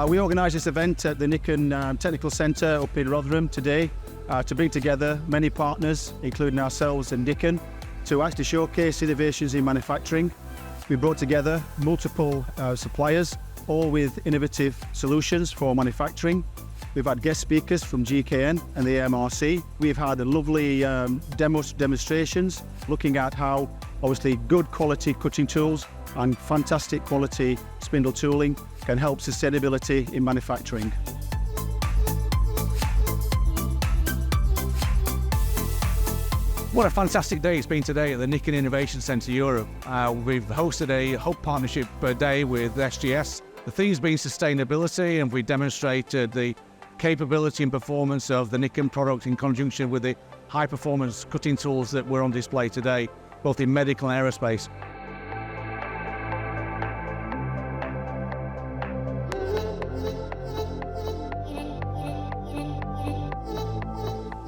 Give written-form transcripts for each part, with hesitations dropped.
We organised this event at the Nikken Technical Centre up in Rotherham today to bring together many partners, including ourselves and Nikken, to actually showcase innovations in manufacturing. We brought together multiple suppliers, all with innovative solutions for manufacturing. We've had guest speakers from GKN and the AMRC. We've had a lovely demonstrations looking at how obviously good quality cutting tools and fantastic quality spindle tooling can help sustainability in manufacturing. What a fantastic day it's been today at the Nikken Innovation Centre Europe. We've hosted a Hope Partnership Day with SGS. The theme's been sustainability, and we demonstrated the capability and performance of the Nikken product in conjunction with the high performance cutting tools that were on display today, both in medical and aerospace.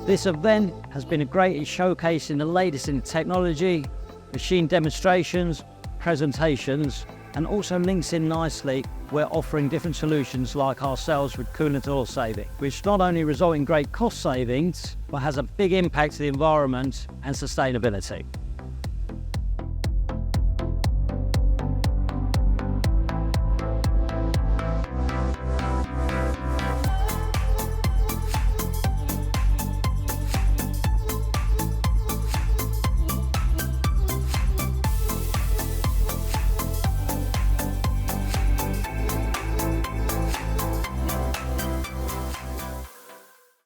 This event has been a great showcasing the latest in technology, machine demonstrations, presentations, and also links in nicely. We're offering different solutions like ourselves with Coolant oil saving, which not only result in great cost savings, but has a big impact to the environment and sustainability.